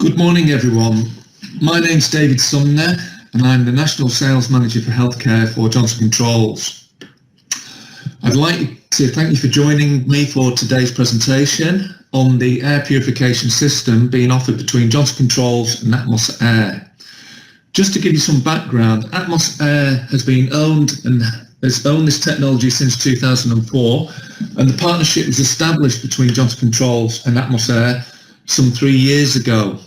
Good morning, everyone. My name's David Sumner, and I'm the National Sales Manager for Healthcare for Johnson Controls. I'd like to thank you for joining me for today's presentation on the air purification system being offered between Johnson Controls and AtmosAir. Just to give you some background, AtmosAir has been owned this technology since 2004, and the partnership was established between Johnson Controls and AtmosAir some 3 years ago.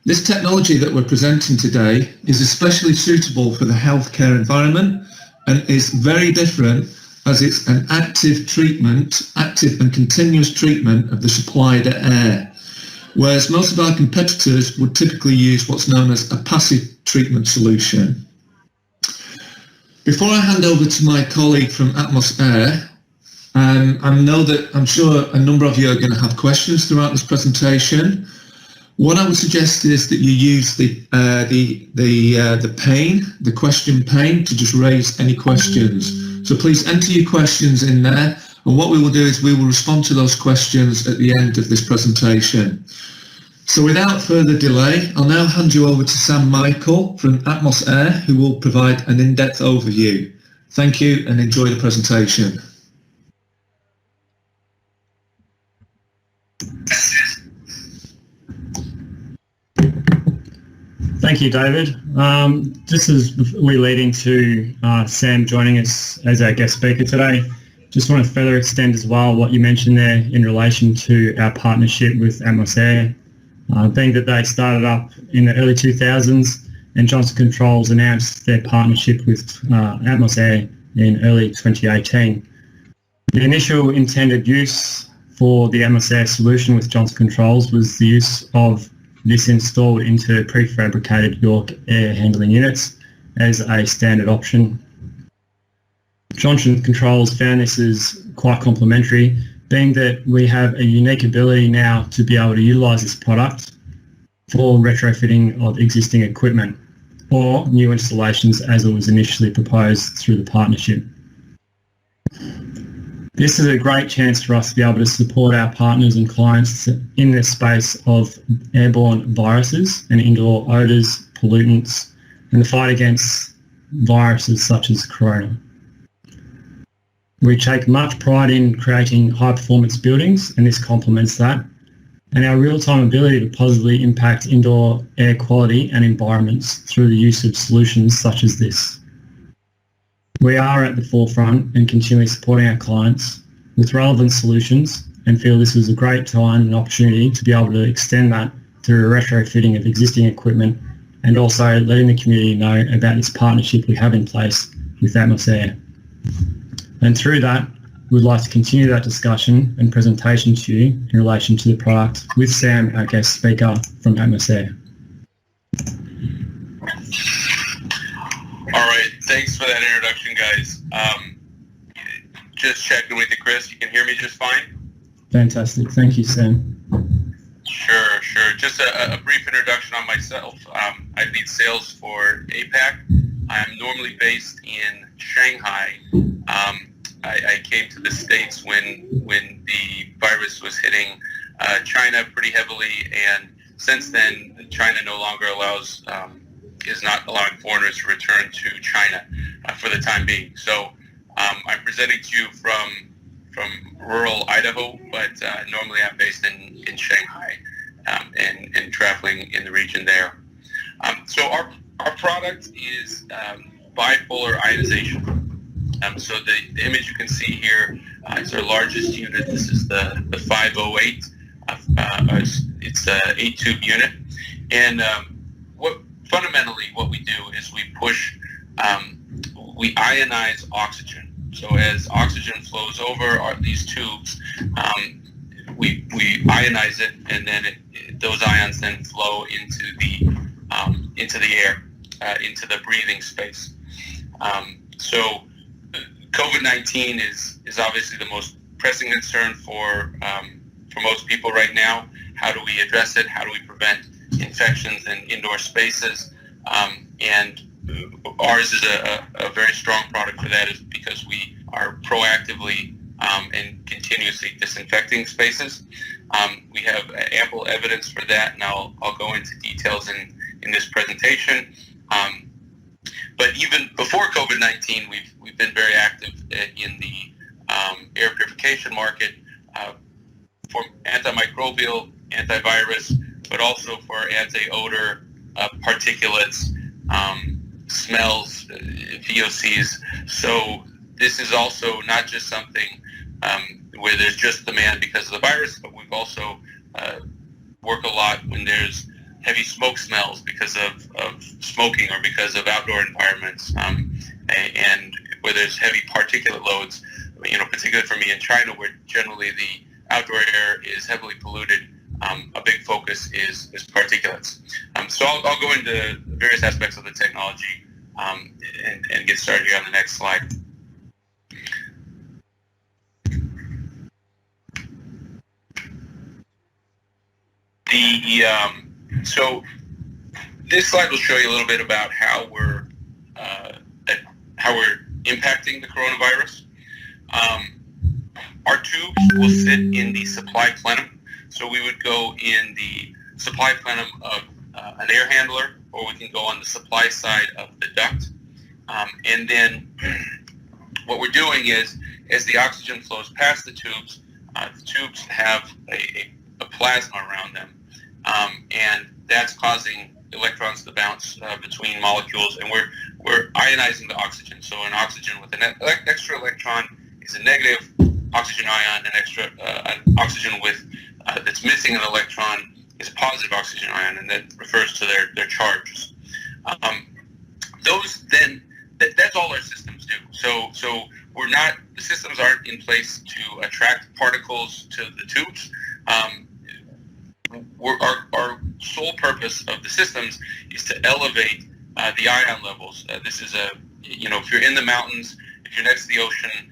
This technology that we're presenting today is especially suitable for the healthcare environment and is very different as it's an active and continuous treatment of the supplied air, whereas most of our competitors would typically use what's known as a passive treatment solution. Before I hand over to my colleague from AtmosAir, I'm sure a number of you are going to have questions throughout this presentation. What I would suggest is that you use the question pane to just raise any questions. So please enter your questions in there, and what we will do is we will respond to those questions at the end of this presentation. So without further delay, I'll now hand you over to Sam Michael from AtmosAir, who will provide an in-depth overview. Thank you and enjoy the presentation. Thank you, David. This is we lead into Sam joining us as our guest speaker today. Just want to further extend as well what you mentioned there in relation to our partnership with AtmosAir, being that they started up in the early 2000s and Johnson Controls announced their partnership with AtmosAir in early 2018. The initial intended use for the AtmosAir solution with Johnson Controls was the use of this installed into prefabricated York air handling units as a standard option. Johnson Controls found this is quite complementary, being that we have a unique ability now to be able to utilise this product for retrofitting of existing equipment or new installations as it was initially proposed through the partnership. This is a great chance for us to be able to support our partners and clients in this space of airborne viruses and indoor odours, pollutants, and the fight against viruses such as corona. We take much pride in creating high-performance buildings, and this complements that, and our real-time ability to positively impact indoor air quality and environments through the use of solutions such as this. We are at the forefront and continually supporting our clients with relevant solutions and feel this was a great time and opportunity to be able to extend that through retrofitting of existing equipment and also letting the community know about this partnership we have in place with AtmosAir. And through that, we'd like to continue that discussion and presentation to you in relation to the product with Sam, our guest speaker from AtmosAir. All right, thanks for that introduction, guys. Just checking with you, Chris. You can hear me just fine? Fantastic. Thank you, Sam. Sure. Just a brief introduction on myself. I lead sales for APAC. I'm normally based in Shanghai. I came to the States when the virus was hitting China pretty heavily, and since then, China no longer is not allowing foreigners to return to China for the time being. So I'm presenting to you from rural Idaho, but normally I'm based in Shanghai and traveling in the region there. So our product is bipolar ionization. So the image you can see here is our largest unit. This is the 508. It's a 8-tube unit, and fundamentally what we do is we ionize oxygen. So as oxygen flows over these tubes, we ionize it, and then those ions then flow into the air, into the breathing space. So COVID-19 is obviously the most pressing concern for most people right now. How do we address it? How do we prevent infections in indoor spaces? And ours is a very strong product for that, is because we are proactively and continuously disinfecting spaces. We have ample evidence for that, and I'll go into details in this presentation. But even before COVID-19, we've been very active in the air purification market for antimicrobial, antivirus, but also for anti-odor, particulates, smells, VOCs. So this is also not just something where there's just demand because of the virus, but we've also work a lot when there's heavy smoke smells because of smoking or because of outdoor environments, and where there's heavy particulate loads. Particularly for me in China, where generally the outdoor air is heavily polluted, a big focus is particulates. So I'll go into various aspects of the technology and get started here on the next slide. So this slide will show you a little bit about how we're impacting the coronavirus. Our tubes will sit in the supply plenum. So we would go in the supply plenum of an air handler, or we can go on the supply side of the duct. And then what we're doing is, as the oxygen flows past the tubes have a plasma around them. And that's causing electrons to bounce between molecules, and we're ionizing the oxygen. So an oxygen with an extra electron is a negative oxygen ion, an oxygen with that's missing an electron is a positive oxygen ion, and that refers to their charges. That's all our systems do. So the systems aren't in place to attract particles to the tubes. Our sole purpose of the systems is to elevate the ion levels. This is if you're in the mountains, if you're next to the ocean,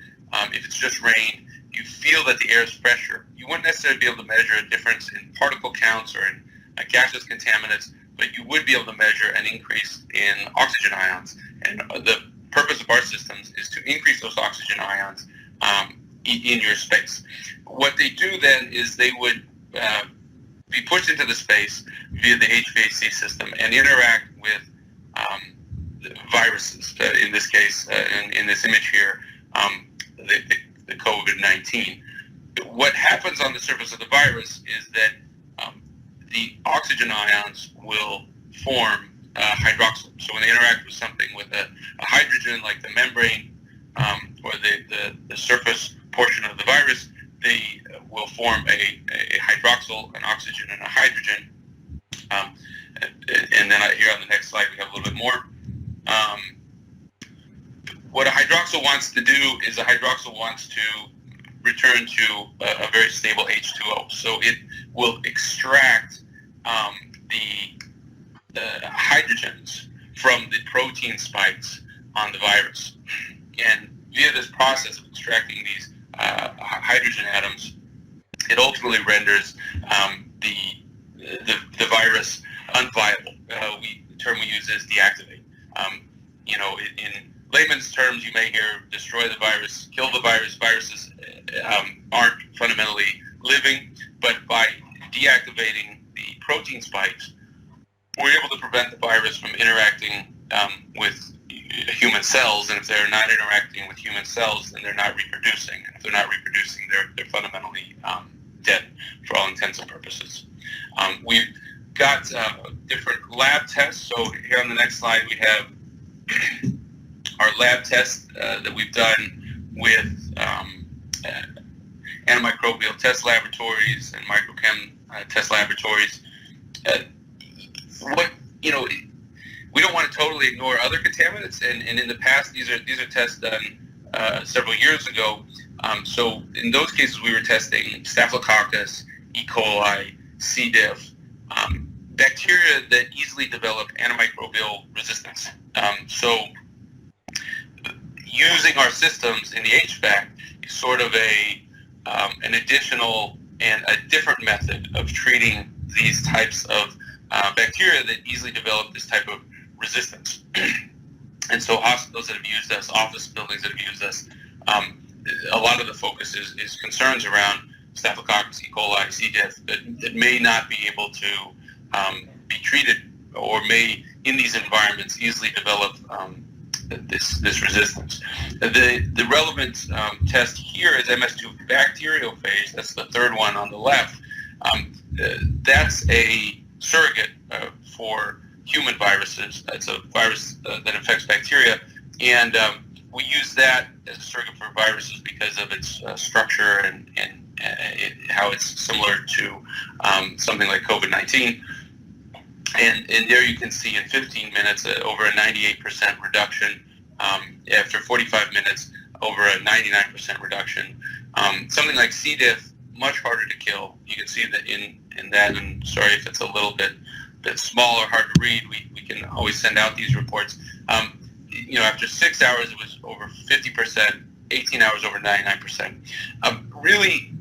if it's just rain, you feel that the air is fresher. You wouldn't necessarily be able to measure a difference in particle counts or in gaseous contaminants, but you would be able to measure an increase in oxygen ions. And the purpose of our systems is to increase those oxygen ions in your space. What they do then is they would be pushed into the space via the HVAC system and interact with viruses. In this case, in this image here, the COVID-19. What happens on the surface of the virus is that the oxygen ions will form hydroxyl. So when they interact with something with a hydrogen, like the membrane or the surface portion of the virus, they will form a hydroxyl, an oxygen, and a hydrogen. And then here on the next slide, we have a little bit more. What a hydroxyl wants to do is to return to a very stable H2O. So it will extract the hydrogens from the protein spikes on the virus. And via this process of extracting these hydrogen atoms, it ultimately renders the virus unviable. The term we use is deactivate. In layman's terms, you may hear destroy the virus, kill the virus. Viruses aren't fundamentally living, but by deactivating the protein spikes, we're able to prevent the virus from interacting with human cells, and if they're not interacting with human cells, then they're not reproducing. And if they're not reproducing, they're fundamentally dead for all intents and purposes. We've got different lab tests. So here on the next slide, we have our lab tests that we've done with antimicrobial test laboratories and microchem test laboratories. We don't want to totally ignore other contaminants, and in the past, these are tests done several years ago. So in those cases, we were testing Staphylococcus, E. coli, C. diff, bacteria that easily develop antimicrobial resistance. So using our systems in the HVAC is sort of an additional and a different method of treating these types of bacteria that easily develop this type of resistance. And so hospitals that have used us, office buildings that have used us, a lot of the focus is concerns around Staphylococcus, E. coli, C. diff, that may not be able to be treated, or may, in these environments, easily develop this resistance. The relevant test here is MS2 bacteriophage. That's the third one on the left. That's a surrogate for human viruses. It's a virus that infects bacteria, and we use that as a surrogate for viruses because of its structure and how it's similar to something like COVID-19. And there you can see in 15 minutes over a 98% reduction. After 45 minutes, over a 99% reduction. Something like C. diff, much harder to kill. You can see that in that, and sorry if it's a little bit small or hard to read, we can always send out these reports. After 6 hours, it was over 50%, 18 hours over 99%. Really,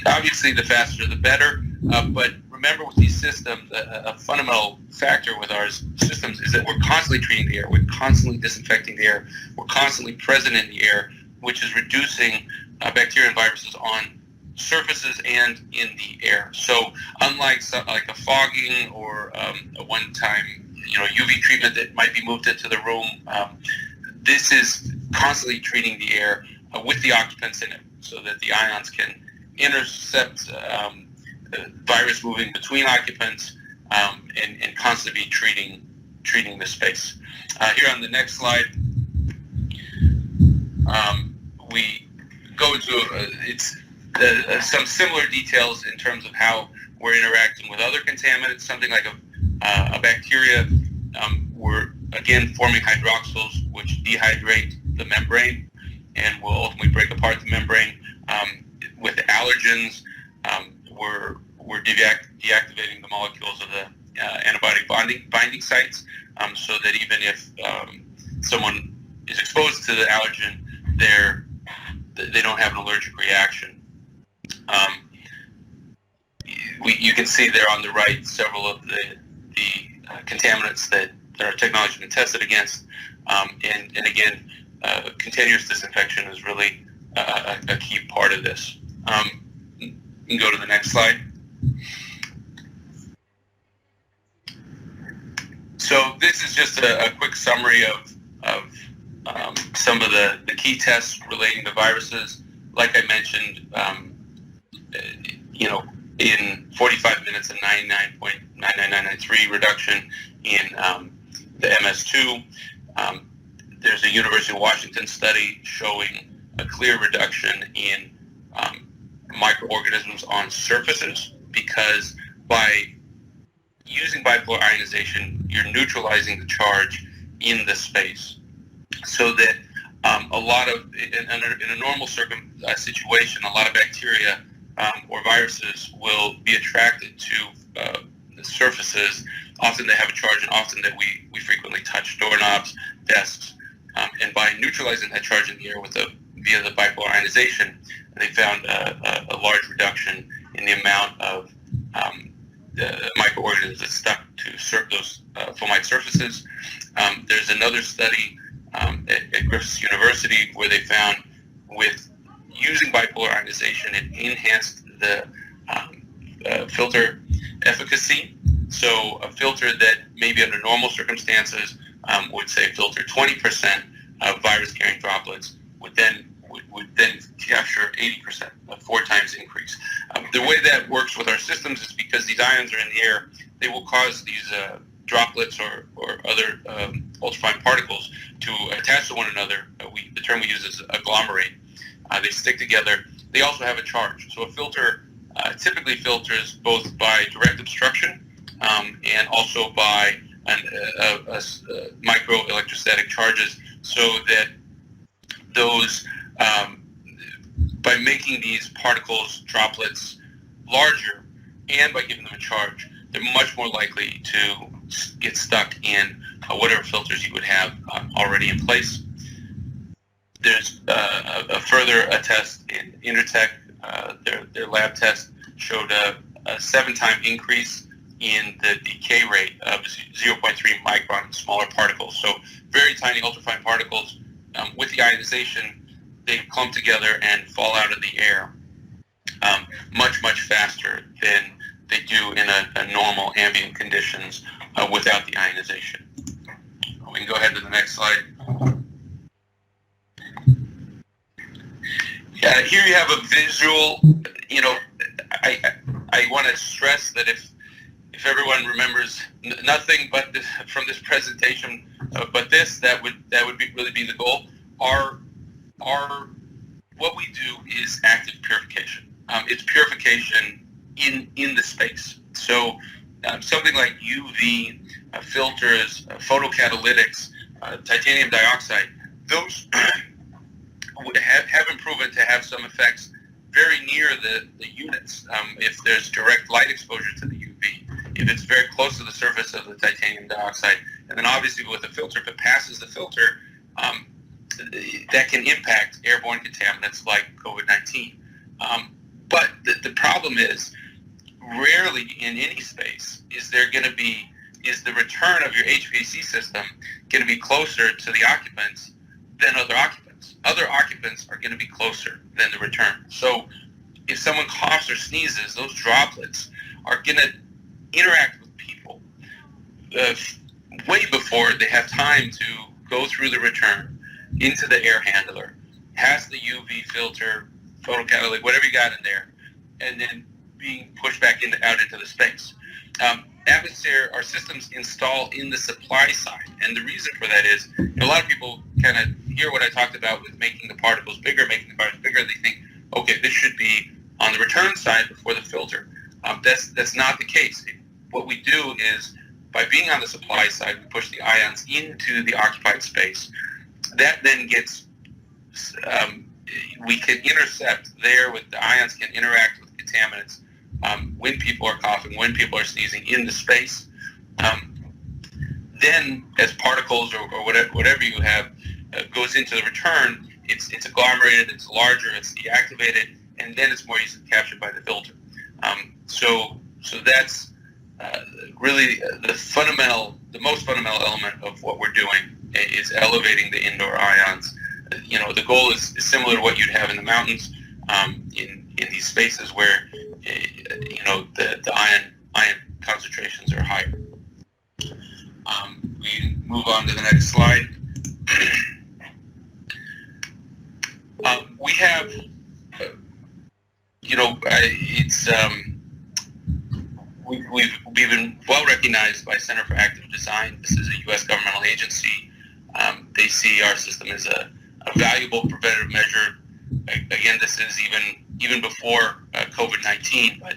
obviously the faster the better, but remember with these systems, a fundamental factor with our systems is that we're constantly treating the air, we're constantly disinfecting the air, we're constantly present in the air, which is reducing bacteria and viruses on surfaces and in the air. So unlike like a fogging or a one-time UV treatment that might be moved into the room, this is constantly treating the air with the occupants in it, so that the ions can intercept virus moving between occupants and constantly treating the space. Here on the next slide, we go into some similar details in terms of how we're interacting with other contaminants. Something like a bacteria, we're again forming hydroxyls which dehydrate the membrane and will ultimately break apart the membrane. With allergens, we're deactivating the molecules of the antibiotic binding sites, so that even if someone is exposed to the allergen, they don't have an allergic reaction. You can see there on the right several of the contaminants that our technology has been tested against, and again, continuous disinfection is really a key part of this. You can go to the next slide. So this is just a quick summary of some of the key tests relating to viruses. Like I mentioned, in 45 minutes, a 99.99993 reduction in the MS2. There's a University of Washington study showing a clear reduction in microorganisms on surfaces, because by using bipolar ionization, you're neutralizing the charge in the space, so that a lot of, in a normal situation, a lot of bacteria or viruses will be attracted to the surfaces. Often they have a charge, and often that we frequently touch doorknobs, desks, and by neutralizing that charge in the air via the bipolar ionization, they found a large reduction in the amount of the microorganisms that stuck to those fomite surfaces. There's another study at Griffith University where they found with using bipolar ionization, it enhanced the filter efficacy. So a filter that maybe under normal circumstances would say filter 20% of virus-carrying droplets would then capture 80%, a 4 times increase. The way that works with our systems is because these ions are in the air, they will cause these droplets or other ultrafine particles to attach to one another. The term we use is agglomerate. They stick together. They also have a charge. So a filter typically filters both by direct obstruction and also by microelectrostatic charges, so that those by making these particles, droplets, larger, and by giving them a charge, they're much more likely to get stuck in whatever filters you would have already in place. There's a further test in Intertech. Their lab test showed a 7-time increase in the decay rate of 0.3 micron smaller particles. So very tiny ultrafine particles. With the ionization, they clump together and fall out of the air. much faster than they do in a normal ambient conditions without the ionization. We can go ahead to the next slide. Here you have a visual. I want to stress that if everyone remembers nothing but from this presentation, but that would really be the goal. What we do is active purification. It's purification in the space. So something like UV filters, photocatalytics, titanium dioxide, those have been proven to have some effects very near the units if there's direct light exposure to the UV, if it's very close to the surface of the titanium dioxide. And then obviously with the filter, if it passes the filter, that can impact airborne contaminants like COVID-19. But the problem is, rarely in any space is the return of your HVAC system going to be closer to the occupants than other occupants. Other occupants are going to be closer than the return. So if someone coughs or sneezes, those droplets are going to interact with people way before they have time to go through the return into the air handler, past the UV filter, photocatalytic, whatever you got in there, and then being pushed back out into the space. AtmosAir, our systems install in the supply side, and the reason for that is a lot of people kind of hear what I talked about with making the particles bigger. They think, okay, this should be on the return side before the filter. That's not the case. What we do is, by being on the supply side, we push the ions into the occupied space. That then gets, we can intercept there with the ions can interact with contaminants when people are coughing, when people are sneezing in the space. Then, as particles or whatever you have goes into the return, it's agglomerated, it's larger, it's deactivated, and then it's more easily captured by the filter. So that's really the most fundamental element of what we're doing is elevating the indoor ions. The goal is similar to what you'd have in the mountains, in these spaces where the ion concentrations are higher. We move on to the next slide. We have, we've been well recognized by Center for Active Design. This is a U.S. governmental agency. They see our system as a valuable preventative measure. Again, this is even before COVID-19, but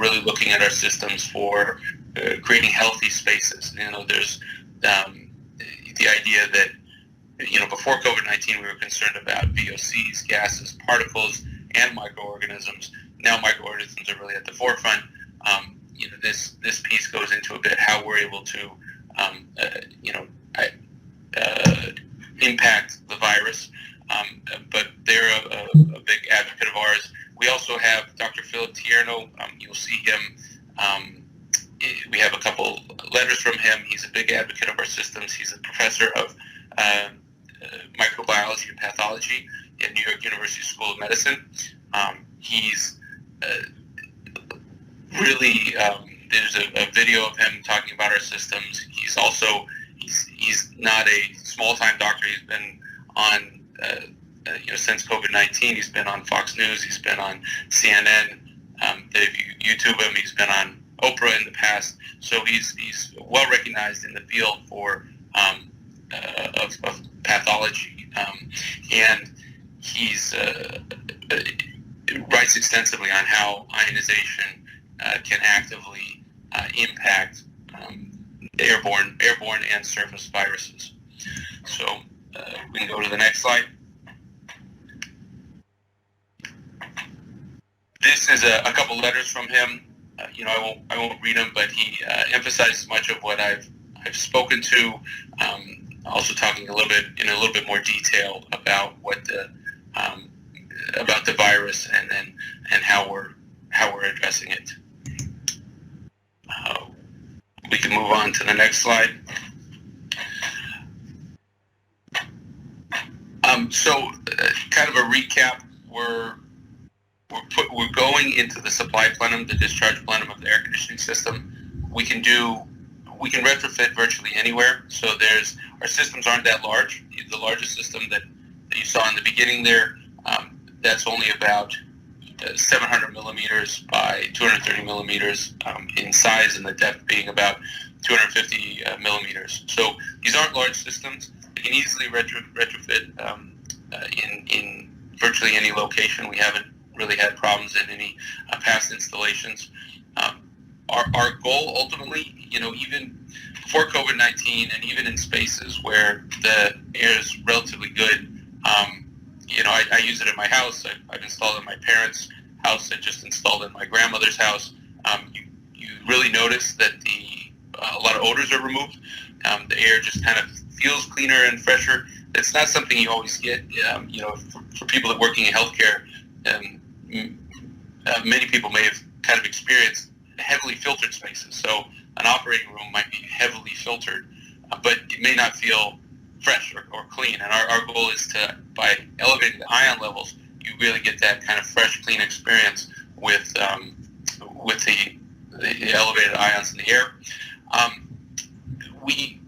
really looking at our systems for creating healthy spaces. There's the idea that before COVID-19 we were concerned about VOCs, gases, particles, and microorganisms. Now microorganisms are really at the forefront. This piece goes into a bit how we're able to impact the virus, but they're a big advocate of ours. We also have Dr. Philip Tierno. You'll see him. We have a couple letters from him. He's a big advocate of our systems. He's a professor of microbiology and pathology at New York University School of Medicine. He's really, there's a video of him talking about our systems. He's not a small-time doctor. He's been on, since COVID-19, he's been on Fox News. He's been on CNN. If you YouTube him, he's been on Oprah in the past. So he's well recognized in the field for of pathology, and he's writes extensively on how ionization can actively impact airborne and surface viruses. So we can go to the next slide. This is a couple letters from him. I won't read them, but he emphasizes much of what I've spoken to. Also talking a little bit more detail about what about the virus and how we're addressing it. We can move on to the next slide. So kind of a recap. we're going into the supply plenum, the discharge plenum of the air conditioning system. We can retrofit virtually anywhere. So our systems aren't that large. The largest system that you saw in the beginning there, that's only about 700 millimeters by 230 millimeters in size, and the depth being about 250 millimeters. So these aren't large systems. You can easily retrofit in virtually any location. We haven't really had problems in any past installations. Our goal ultimately, even before COVID-19 and even in spaces where the air is relatively good, I use it in my house. I've installed it in my parents' house. I just installed it in my grandmother's house. You really notice that a lot of odors are removed. The air just kind of feels cleaner and fresher. It's not something you always get. For people that are working in healthcare, many people may have kind of experienced heavily filtered spaces. So an operating room might be heavily filtered, but it may not feel fresh or clean. And our goal is to, by elevating the ion levels, you really get that kind of fresh, clean experience with the elevated ions in the air. We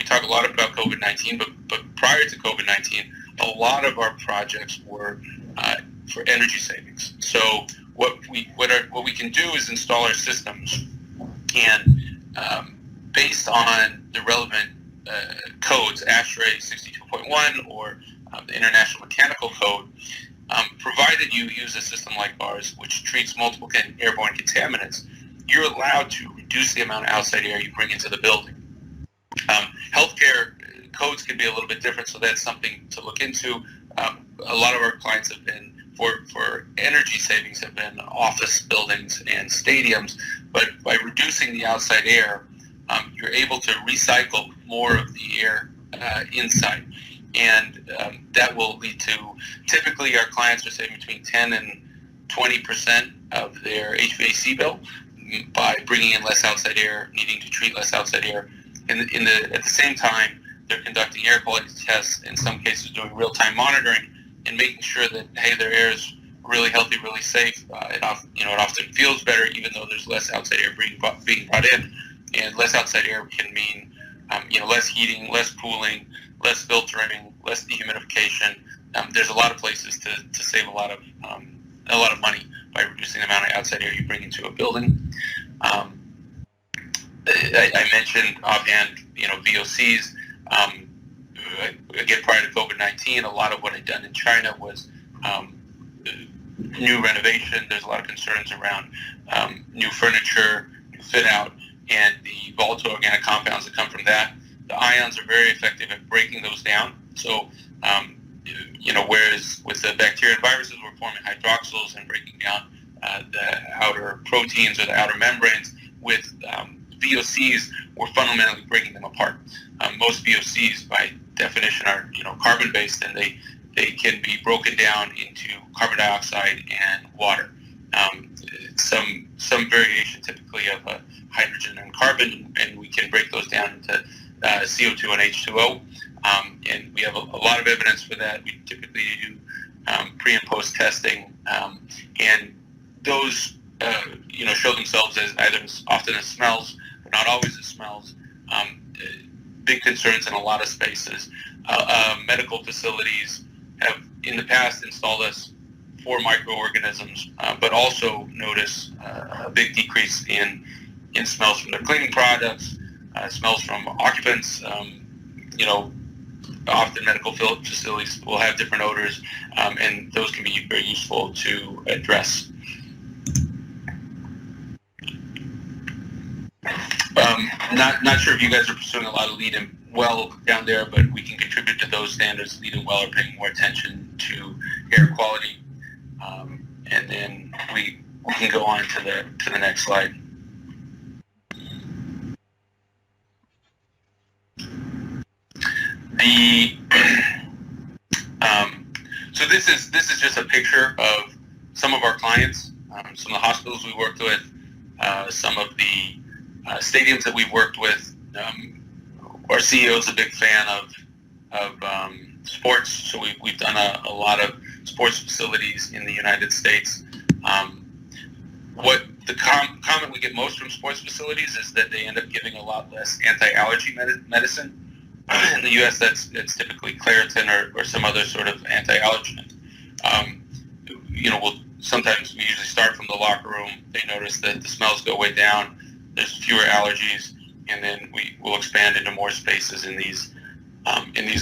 talk a lot about COVID-19, but prior to COVID-19, a lot of our projects were for energy savings. So what we can do is install our systems, and based on the relevant codes, ASHRAE 62.1 or the International Mechanical Code, provided you use a system like ours, which treats multiple airborne contaminants, you're allowed to reduce the amount of outside air you bring into the building. Healthcare codes can be a little bit different, so that's something to look into. A lot of our clients have been, for energy savings, have been office buildings and stadiums, but by reducing the outside air, you're able to recycle more of the air inside. And that will lead to, typically our clients are saving between 10 and 20% of their HVAC bill by bringing in less outside air, needing to treat less outside air. At the same time, they're conducting air quality tests, in some cases doing real-time monitoring and making sure that, hey, their air is really healthy, really safe. It often feels better even though there's less outside air being brought in. And less outside air can mean less heating, less cooling, less filtering, less dehumidification. There's a lot of places to save a lot of money by reducing the amount of outside air you bring into a building. I mentioned offhand, VOCs. Again, prior to COVID-19, a lot of what I'd done in China was new renovation. There's a lot of concerns around new furniture, new fit out, and the volatile organic compounds that come from that. The ions are very effective at breaking those down. So, whereas with the bacteria and viruses, we're forming hydroxyls and breaking down the outer proteins or the outer membranes, with VOCs, we're fundamentally breaking them apart. Most VOCs, by definition, are carbon-based, and they can be broken down into carbon dioxide and water. Some variation, typically of hydrogen and carbon, and we can break those down into CO2 and H2O. And we have a lot of evidence for that. We typically do pre and post testing, and those show themselves as often as smells, but not always as smells. Big concerns in a lot of spaces. Medical facilities have in the past installed us for microorganisms, but also notice a big decrease in smells from their cleaning products, smells from occupants. Often medical facilities will have different odors, and those can be very useful to address. Not sure if you guys are pursuing a lot of lead and well down there, but we can contribute to those standards. Lead and well are paying more attention to air quality, and then we can go on to the next slide. So this is just a picture of some of our clients, some of the hospitals we worked with, some of the stadiums that we've worked with. Our CEO is a big fan of sports, so we've done a lot of sports facilities in the United States. What the comment we get most from sports facilities is that they end up giving a lot less anti-allergy medicine. In the U.S., that's typically Claritin or some other sort of anti-allergen. Sometimes we usually start from the locker room. They notice that the smells go way down. There's fewer allergies, and then we will expand into more spaces in these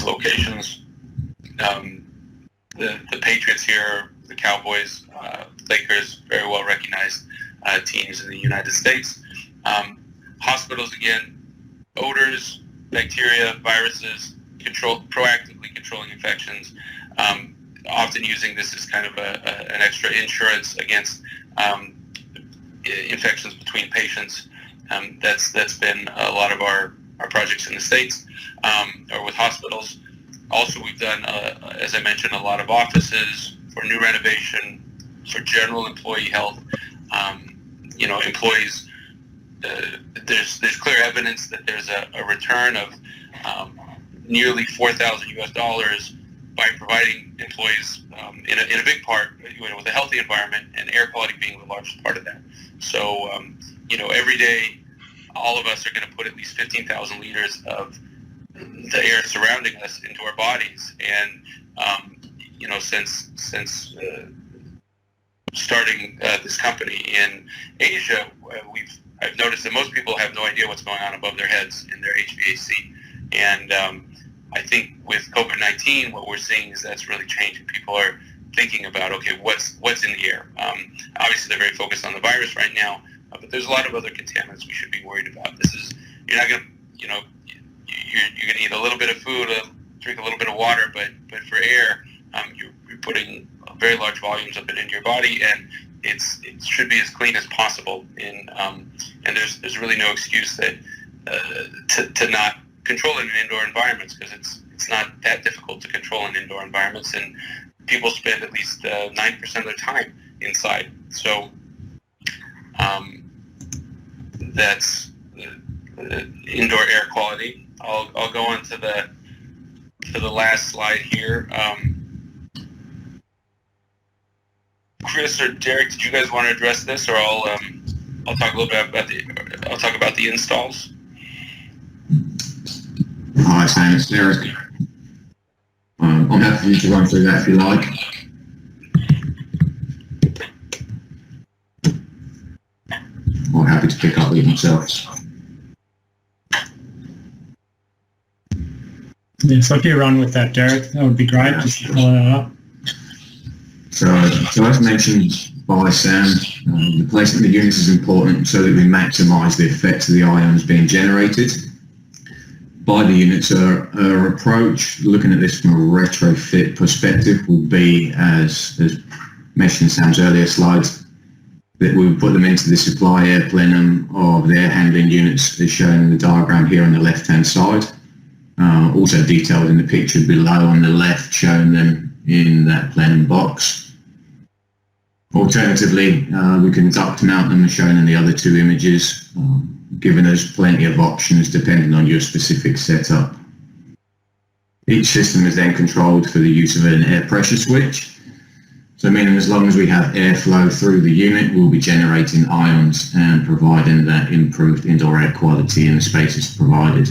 locations. The Patriots here, the Cowboys, Lakers, very well recognized teams in the United States. Hospitals, again, odors, bacteria, viruses, proactively controlling infections, often using this as kind of an extra insurance against infections between patients. That's been a lot of our projects in the States or with hospitals. Also, we've done, as I mentioned, a lot of offices for new renovation, for general employee health. Employees, there's clear evidence that there's a return of nearly $4,000 by providing employees in a big part with a healthy environment, and air quality being the largest part of that. So, every day, all of us are going to put at least 15,000 liters of the air surrounding us into our bodies, and since starting this company in Asia, I've noticed that most people have no idea what's going on above their heads in their HVAC, and I think with COVID-19, what we're seeing is that's really changing. People are thinking about, okay, what's in the air? Obviously, they're very focused on the virus right now, but there's a lot of other contaminants we should be worried about. You're not going to, you're going to eat a little bit of food, drink a little bit of water, but for air, you're putting very large volumes of it into your body, and it should be as clean as possible. And there's really no excuse that to not control it in indoor environments, because it's not that difficult to control in indoor environments, and people spend at least 90% of their time inside. So that's indoor air quality. I'll go on to the last slide here. Chris or Derek, did you guys want to address this, or I'll talk a little bit about the installs. Hi, Sam, it's Derek. I'm happy for you to run through that if you like. I'm happy to pick up with myself. Yeah, so if you run with that, Derek, that would be great. Yeah, just to follow that up. So as mentioned by Sam, the placement of the units is important so that we maximise the effects of the ions being generated by the units. Our approach, looking at this from a retrofit perspective, would be, as mentioned in Sam's earlier slides, that we would put them into the supply air plenum of the air handling units as shown in the diagram here on the left-hand side. Also detailed in the picture below on the left, showing them in that plenum box. Alternatively, we can duct mount them as shown in the other two images, giving us plenty of options depending on your specific setup. Each system is then controlled for the use of an air pressure switch. So meaning as long as we have airflow through the unit, we'll be generating ions and providing that improved indoor air quality in the spaces provided.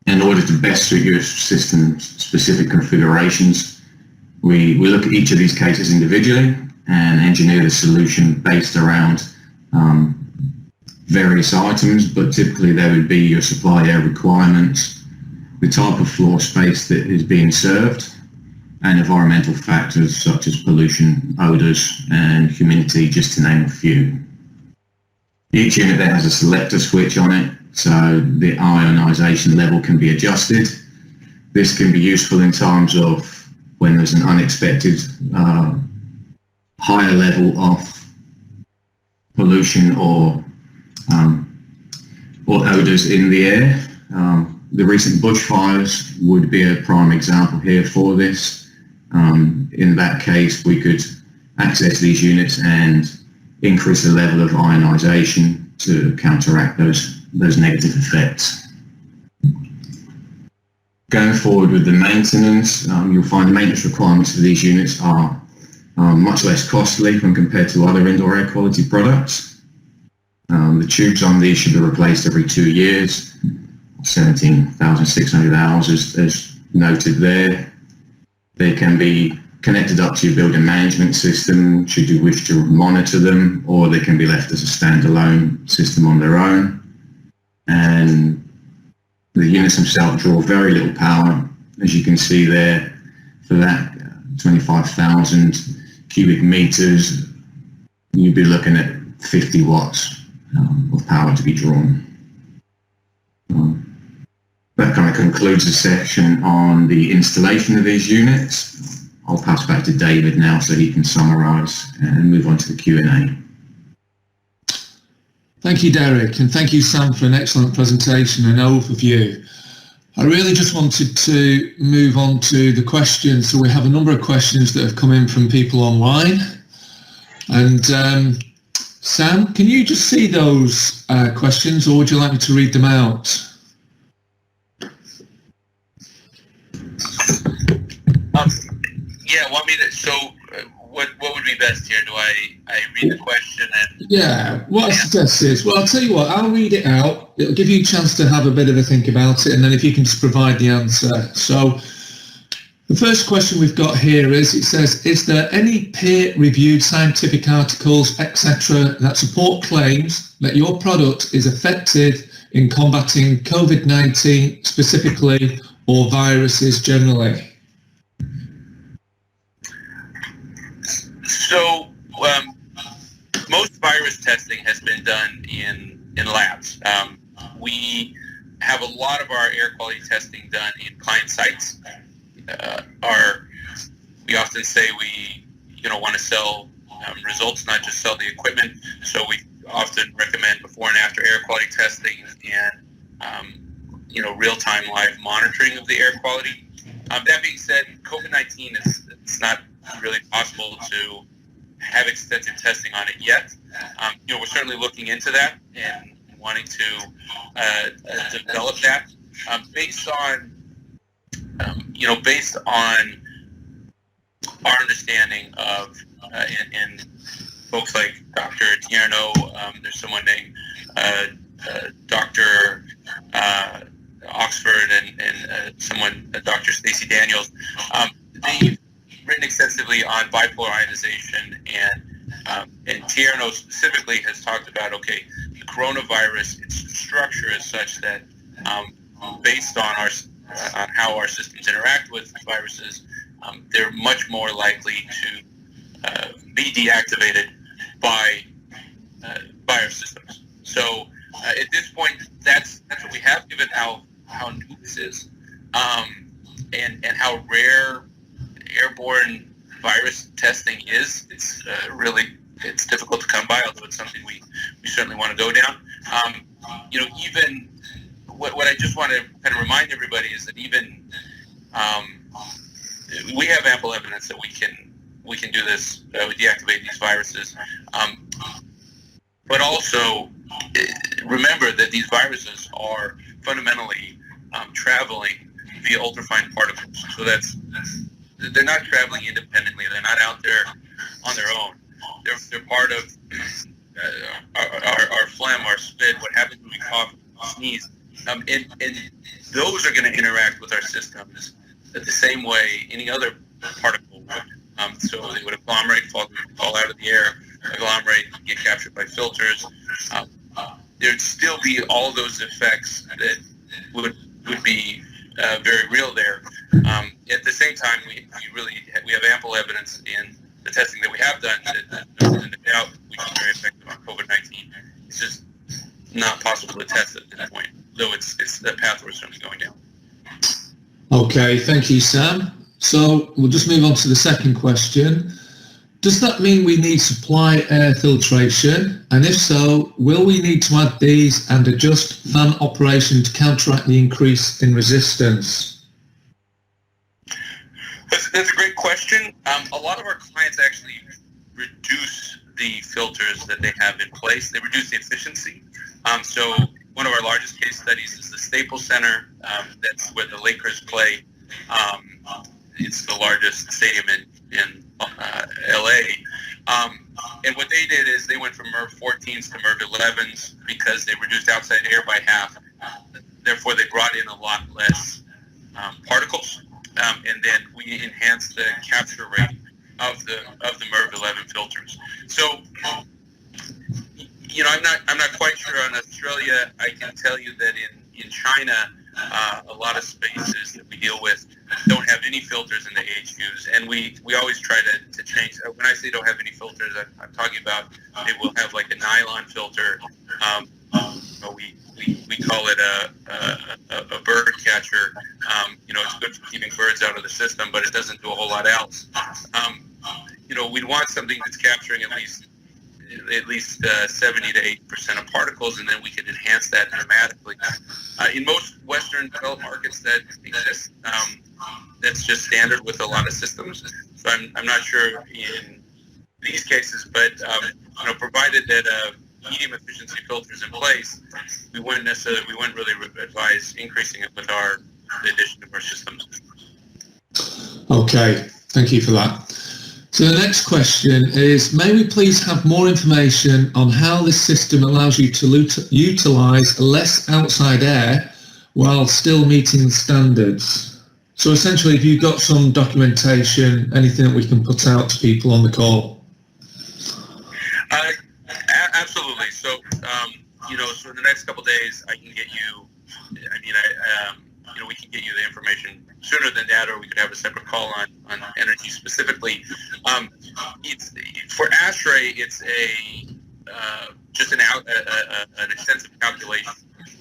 In order to best suit your system's specific configurations, we look at each of these cases individually and engineer the solution based around various items, but typically there would be your supply air requirements, the type of floor space that is being served, and environmental factors such as pollution, odours and humidity, just to name a few. Each unit then has a selector switch on it, so the ionization level can be adjusted. This can be useful in times of when there's an unexpected higher level of pollution or odours in the air. The recent bushfires would be a prime example here for this. In that case, we could access these units and increase the level of ionization to counteract those negative effects. Going forward with the maintenance, you'll find the maintenance requirements for these units are much less costly when compared to other indoor air quality products. The tubes on these should be replaced every 2 years, 17,600 hours as noted there. They can be connected up to your building management system should you wish to monitor them, or they can be left as a standalone system on their own. And the units themselves draw very little power, as you can see there. For that 25,000 cubic meters, you'd be looking at 50 watts of power to be drawn. That kind of concludes the section on the installation of these units. I'll pass back to David now so he can summarise and move on to the Q&A. Thank you, Derek, and thank you, Sam, for an excellent presentation and overview. I really just wanted to move on to the questions. So we have a number of questions that have come in from people online. And Sam, can you just see those questions, or would you like me to read them out? Yeah, want me to, so what would be best here? Do I read the question and... Yeah, what I suggest is, well, I'll tell you what, I'll read it out. It'll give you a chance to have a bit of a think about it, and then if you can just provide the answer. So the first question we've got here is, it says, is there any peer-reviewed scientific articles, etc., that support claims that your product is effective in combating COVID-19 specifically, or viruses generally? So most virus testing has been done in labs. We have a lot of our air quality testing done in client sites. We often say we want to sell results, not just sell the equipment. So we often recommend before and after air quality testing and real-time live monitoring of the air quality. That being said, COVID-19 it's not really possible to have extensive testing on it yet. We're certainly looking into that and wanting to develop that based on our understanding of and folks like Dr. Tierno. There's someone named Dr. Oxford and someone, Dr. Stacy Daniels. They've written extensively on bipolar ionization, and Tierno specifically has talked about, okay, the coronavirus, its structure is such that based on on how our systems interact with viruses, they're much more likely to be deactivated by our systems. So at this point, that's what we have, given how new this is, and how rare airborne virus testing is. It's difficult to come by, although it's something we certainly want to go down. Even what I just want to kind of remind everybody is that even we have ample evidence that we can do this, we deactivate these viruses, but also remember that these viruses are fundamentally traveling via ultrafine particles. So they're not traveling independently. They're not out there on their own. They're part of our phlegm, our spit, what happens when we cough, sneeze, and those are going to interact with our systems the same way any other particle would. So they would agglomerate, fall out of the air, agglomerate, get captured by filters. There'd still be all those effects that would be very real there. At the same time, we have ample evidence in the testing that we have done that no doubt we can be very effective on COVID-19. It's just not possible to test at this point, though it's the path we're certainly going down. Okay, thank you, Sam. So we'll just move on to the second question. Does that mean we need supply air filtration? And if so, will we need to add these and adjust fan operation to counteract the increase in resistance? That's a great question. A lot of our clients actually reduce the filters that they have in place. They reduce the efficiency. So one of our largest case studies is the Staples Center. That's where the Lakers play. It's the largest stadium in LA. And what they did is they went from MERV 14s to MERV 11s because they reduced outside air by half. Therefore, they brought in a lot less particles, and then we enhanced the capture rate of the MERV 11 filters. So, I'm not quite sure on Australia. I can tell you that in China, a lot of spaces that we deal with don't have any filters in the HUs, and we always try to change. When I say don't have any filters, I'm talking about they will have like a nylon filter. We call it a bird catcher. It's good for keeping birds out of the system, but it doesn't do a whole lot else. We'd want something that's capturing at least 70 to 80% of particles, and then we can enhance that dramatically. In most Western developed markets that exist, that's just standard with a lot of systems. So I'm not sure in these cases, but provided that medium efficiency filters in place, we wouldn't really advise increasing it with the addition of our systems. Okay, thank you for that. So the next question is, may we please have more information on how this system allows you to utilise less outside air while still meeting the standards? So essentially, if you've got some documentation, anything that we can put out to people on the call? Absolutely. So, so in the next couple of days, I can get you, we can get you the information sooner than that, or we could have a separate call on energy specifically. It's for ASHRAE, it's just an extensive calculation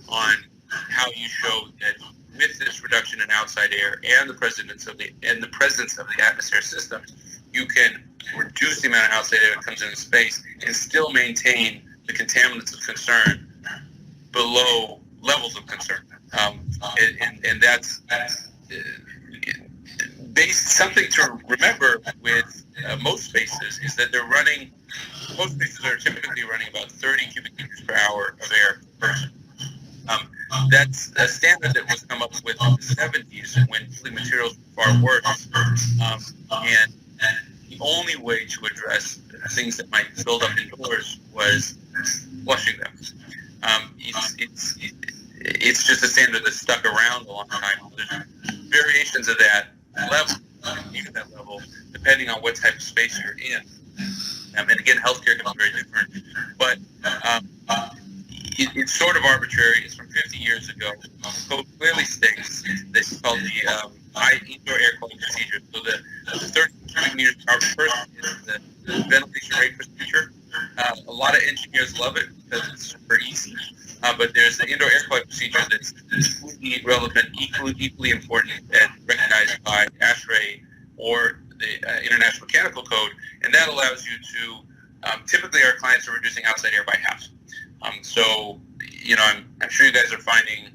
on how you show that with this reduction in outside air and the presence of the atmosphere system, you can reduce the amount of outside air that comes into space and still maintain the contaminants of concern below levels of concern. And that's something to remember with most spaces is that most spaces are typically running about 30 cubic meters per hour of air per person. That's a standard that was come up with in the 70s when building materials were far worse. And the only way to address things that might build up indoors was flushing them. It's just a standard that's stuck around a long time. There's variations of that level, even that level, depending on what type of space you're in. And again, healthcare can be very different. But it's sort of arbitrary. It's from 50 years ago. The code clearly states that it's called the indoor air quality procedure. So the 30 cubic meters per hour per person is the ventilation rate procedure. A lot of engineers love it because it's super easy. But there's the indoor air quality procedure that's equally relevant, equally important, and recognized by ASHRAE or the International Mechanical Code, and that allows you to, typically our clients are reducing outside air by half. So, I'm sure you guys are finding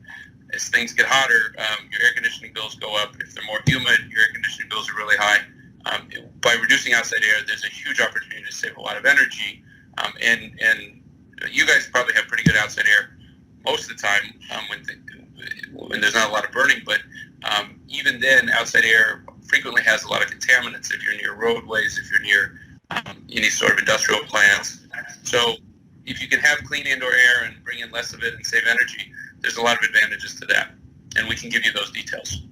as things get hotter, your air conditioning bills go up. If they're more humid, your air conditioning bills are really high. By reducing outside air, there's a huge opportunity to save a lot of energy, and you guys probably have pretty good outside air most of the time when there's not a lot of burning, but even then, outside air frequently has a lot of contaminants if you're near roadways, if you're near any sort of industrial plants. So if you can have clean indoor air and bring in less of it and save energy, there's a lot of advantages to that, and we can give you those details.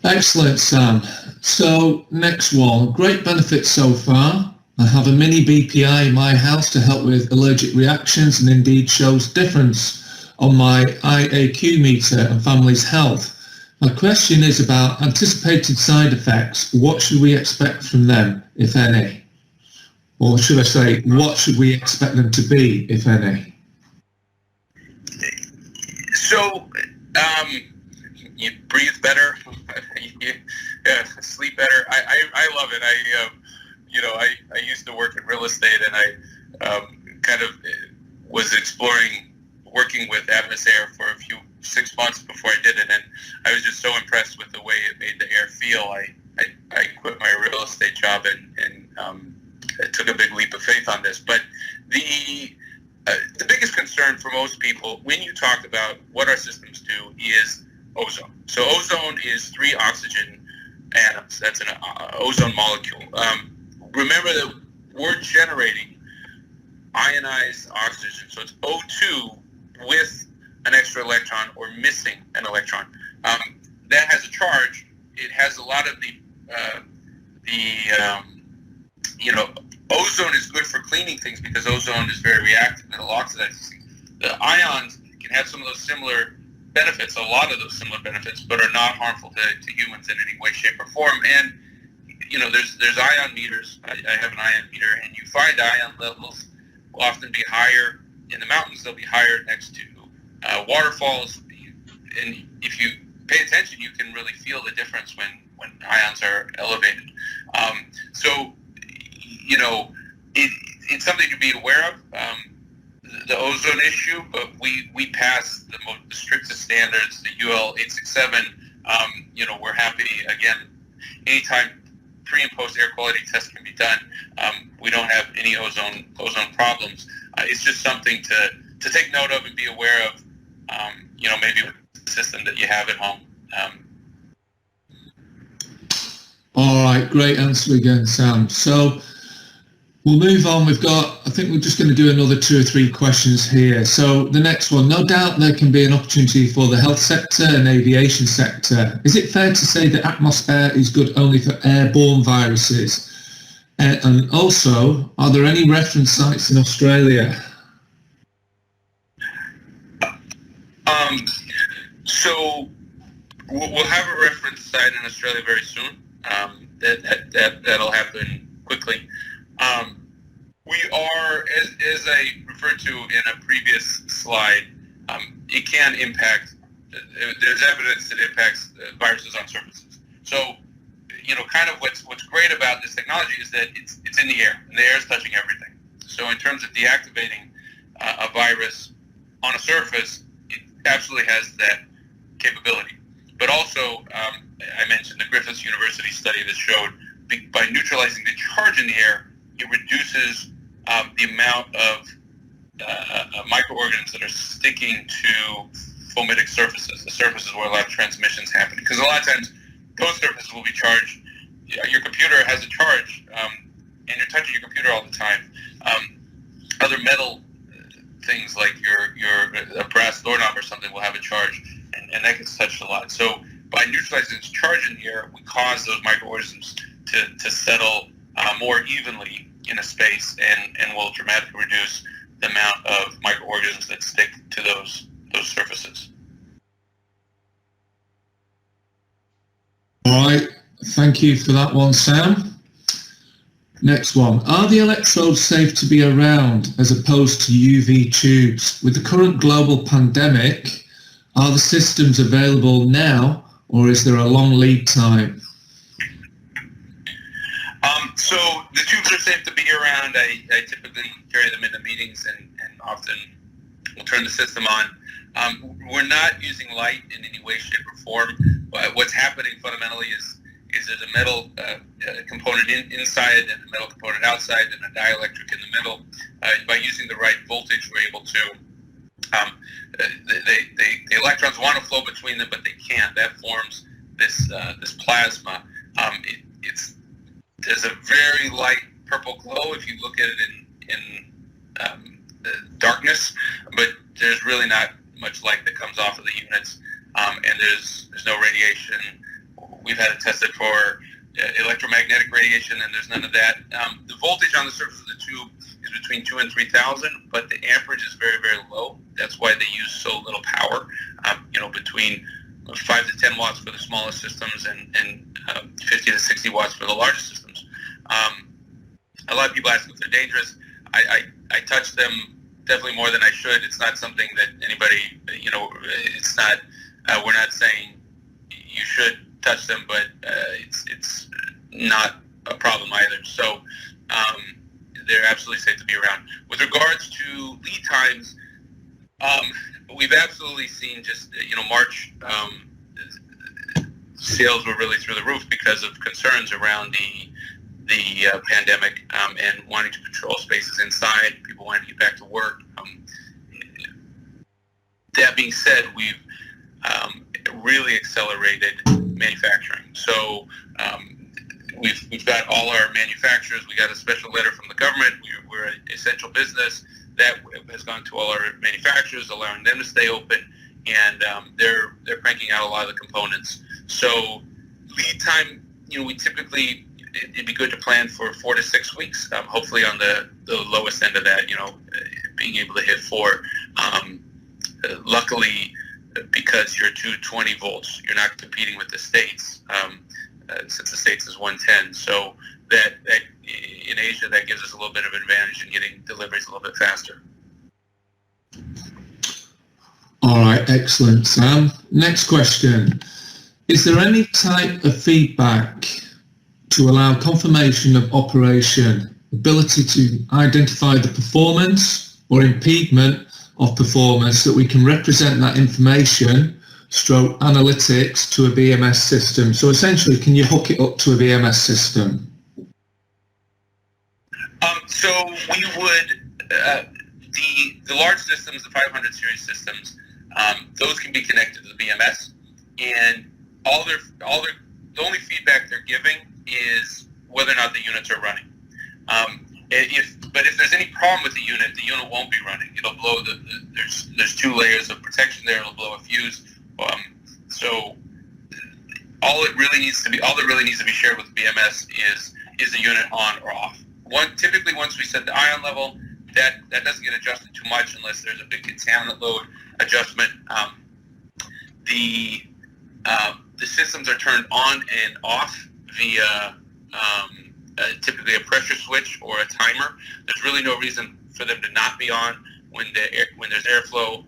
Excellent, Sam. So next one, great benefits so far. I have a mini BPI in my house to help with allergic reactions and indeed shows difference on my IAQ meter and family's health. My question is about anticipated side effects. What should we expect from them, if any? Or should I say, what should we expect them to be, if any? So, you breathe better, you sleep better. I love it. I used to work in real estate, and I kind of was exploring working with AtmosAir for 6 months before I did it, and I was just so impressed with the way it made the air feel. I quit my real estate job and took a big leap of faith on this. But the biggest So ozone is 3 oxygen atoms. That's an ozone molecule. Remember that we're generating ionized oxygen, so it's O2 with an extra electron or missing an electron. That has a charge. It has a lot of ozone is good for cleaning things because ozone is very reactive and it'll oxidize things. The ions can have some of those similar benefits, a lot of those similar benefits, but are not harmful to humans in any way, shape, or form. And there's ion meters. I have an ion meter, and you find ion levels will often be higher in the mountains. They'll be higher next to waterfalls, and if you pay attention, you can really feel the difference when ions are elevated. It's something to be aware of, the ozone issue, but we pass the strictest standards, the UL 867. We're happy, again, anytime pre and post air quality tests can be done. We don't have any ozone problems. It's just something to take note of and be aware of, maybe with the system that you have at home. All right, great answer again, Sam. So we'll move on. I think we're just going to do another 2 or 3 questions here. So the next one, no doubt there can be an opportunity for the health sector and aviation sector. Is it fair to say that AtmosAir is good only for airborne viruses? And also, are there any reference sites in Australia? So we'll have a reference site in Australia very soon. That'll happen quickly. We are, as I referred to in a previous slide, it can impact, there's evidence that impacts viruses on surfaces. So, kind of what's great about this technology is that it's in the air, and the air is touching everything. So in terms of deactivating a virus on a surface, it absolutely has that capability. But also, I mentioned the Griffith University study that showed by neutralizing the charge in the air, it reduces the amount of microorganisms that are sticking to fomitic surfaces, the surfaces where a lot of transmissions happen. Because a lot of times, those surfaces will be charged. Your computer has a charge, and you're touching your computer all the time. Other metal things like a brass doorknob or something will have a charge, and that gets touched a lot. So by neutralizing its charge in the air, we cause those microorganisms to settle more evenly in a space, and will dramatically reduce the amount of microorganisms that stick to those surfaces. All right, thank you for that one, Sam. Next one. Are the electrodes safe to be around as opposed to UV tubes? With the current global pandemic, are the systems available now, or is there a long lead time? So the tubes are safe to be around. I typically carry them into meetings and often will turn the system on. We're not using light in any way, shape, or form. But what's happening fundamentally is there's a metal component inside and a metal component outside and a dielectric in the middle. By using the right voltage, we're able to the electrons want to flow between them, but they can't. That forms this plasma. There's a very light purple glow if you look at it in darkness, but there's really not much light that comes off of the units, and there's no radiation. We've had it tested for electromagnetic radiation, and there's none of that. The voltage on the surface of the tube is between 2,000 and 3,000, but the amperage is very, very low. That's why they use so little power, between 5 to 10 watts for the smallest systems and 50 to 60 watts for the largest systems. A lot of people ask if they're dangerous. I touch them definitely more than I should. It's not something that anybody, it's not, we're not saying you should touch them, but it's not a problem either. So they're absolutely safe to be around. With regards to lead times, we've absolutely seen just, March sales were really through the roof because of concerns around the pandemic and wanting to control spaces inside, people wanting to get back to work. That being said, we've really accelerated manufacturing. So we've got all our manufacturers. We got a special letter from the government. We're an essential business that has gone to all our manufacturers, allowing them to stay open, and they're cranking out a lot of the components. So lead time, we typically, it'd be good to plan for 4 to 6 weeks. Hopefully on the lowest end of that, being able to hit 4. Luckily, because you're 220 volts, you're not competing with the States, since the States is 110. So that in Asia, that gives us a little bit of advantage in getting deliveries a little bit faster. All right, excellent, Sam. Next question. Is there any type of feedback to allow confirmation of operation, ability to identify the performance or impediment of performance, that we can represent that information stroke analytics to a BMS system? So essentially, can you hook it up to a BMS system? So we would, the large systems, the 500 series systems, those can be connected to the BMS, and the only feedback they're giving is whether or not the units are running. But if there's any problem with the unit won't be running. It'll blow there's 2 layers of protection there. It'll blow a fuse. So all that really needs to be shared with the BMS is the unit on or off. Typically once we set the ion level, that doesn't get adjusted too much unless there's a big contaminant load adjustment. The systems are turned on and off via typically a pressure switch or a timer. There's really no reason for them to not be on when there's airflow.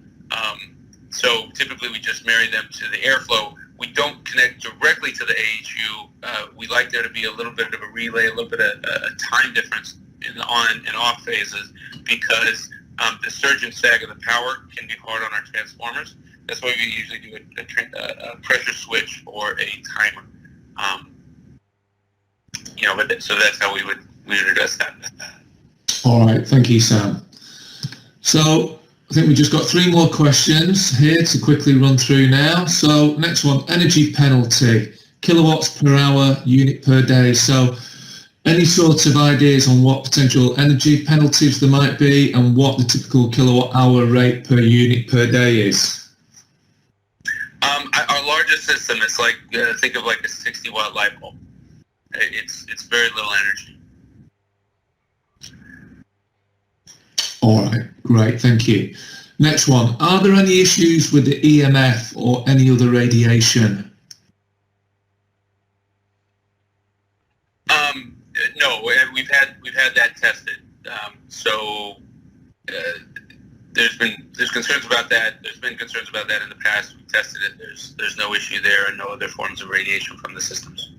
So typically we just marry them to the airflow. We don't connect directly to the AHU. We like there to be a little bit of a relay, a little bit of a time difference in the on and off phases, because the surge and sag of the power can be hard on our transformers. That's why we usually do a pressure switch or a timer. So that's how we would address that. All right, thank you, Sam. So I think we just got 3 more questions here to quickly run through now. So next one, energy penalty, kilowatts per hour, unit per day. So any sorts of ideas on what potential energy penalties there might be and what the typical kilowatt hour rate per unit per day is? Our largest system is think of like a 60 watt light bulb. It's very little energy. All right, great, thank you. Next one, are there any issues with the EMF or any other radiation? No, we've had that tested. There's concerns about that. There's been concerns about that in the past. We tested it. There's no issue there, and no other forms of radiation from the systems.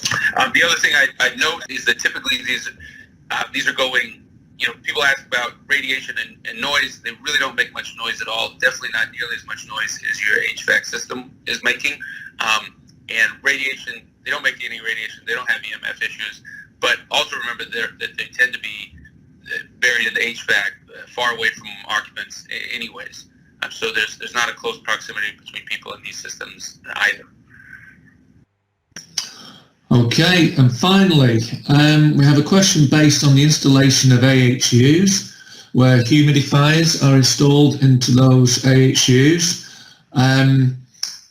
The other thing I'd note is that typically these are going. People ask about radiation and noise. They really don't make much noise at all. Definitely not nearly as much noise as your HVAC system is making. And radiation, they don't make any radiation. They don't have EMF issues. But also remember that they tend to be buried in the HVAC, far away from occupants anyways. So there's not a close proximity between people in these systems either. Okay, and finally, we have a question based on the installation of AHUs, where humidifiers are installed into those AHUs,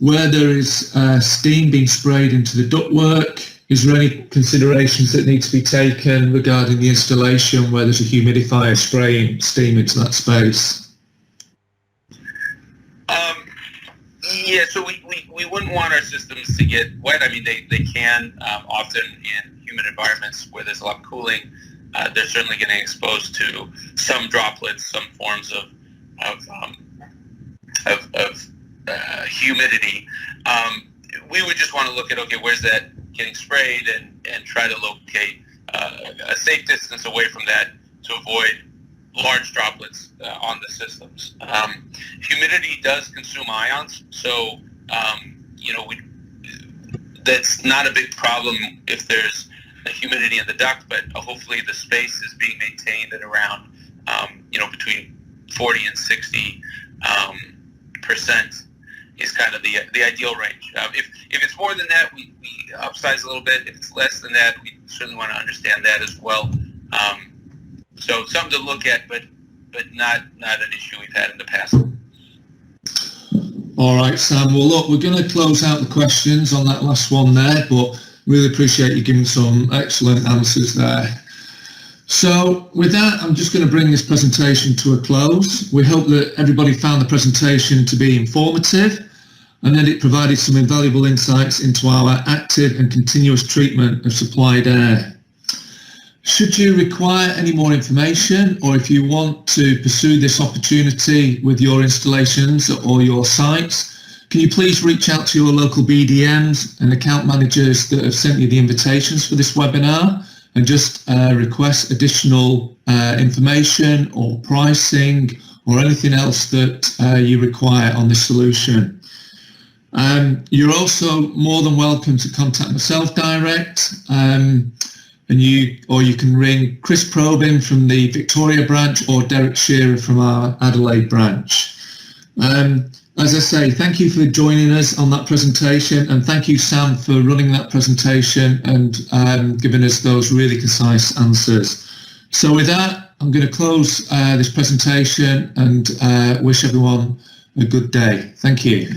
where there is steam being sprayed into the ductwork. Is there any considerations that need to be taken regarding the installation where there's a humidifier spraying steam into that space? Yeah, so we wouldn't want our systems to get wet. I mean, they can often in humid environments where there's a lot of cooling. They're certainly getting exposed to some droplets, some forms of humidity. We would just want to look at, okay, where's that getting sprayed, and try to locate a safe distance away from that to avoid large droplets on the systems. Humidity does consume ions, so that's not a big problem if there's a humidity in the duct, but hopefully the space is being maintained at around between 40 and 60%. is kind of the ideal range. If it's more than that, we upsize a little bit. If it's less than that, we certainly want to understand that as well. So something to look at, but not an issue we've had in the past. All right, Sam. Well, look, we're going to close out the questions on that last one there, but really appreciate you giving some excellent answers there. So with that, I'm just going to bring this presentation to a close. We hope that everybody found the presentation to be informative and that it provided some invaluable insights into our active and continuous treatment of supplied air. Should you require any more information, or if you want to pursue this opportunity with your installations or your sites, can you please reach out to your local BDMs and account managers that have sent you the invitations for this webinar and just request additional information or pricing or anything else that you require on this solution. You're also more than welcome to contact myself direct. You can ring Chris Probin from the Victoria branch or Derek Shearer from our Adelaide branch. As I say, thank you for joining us on that presentation, and thank you, Sam, for running that presentation and giving us those really concise answers. So with that, I'm going to close this presentation and wish everyone a good day. Thank you.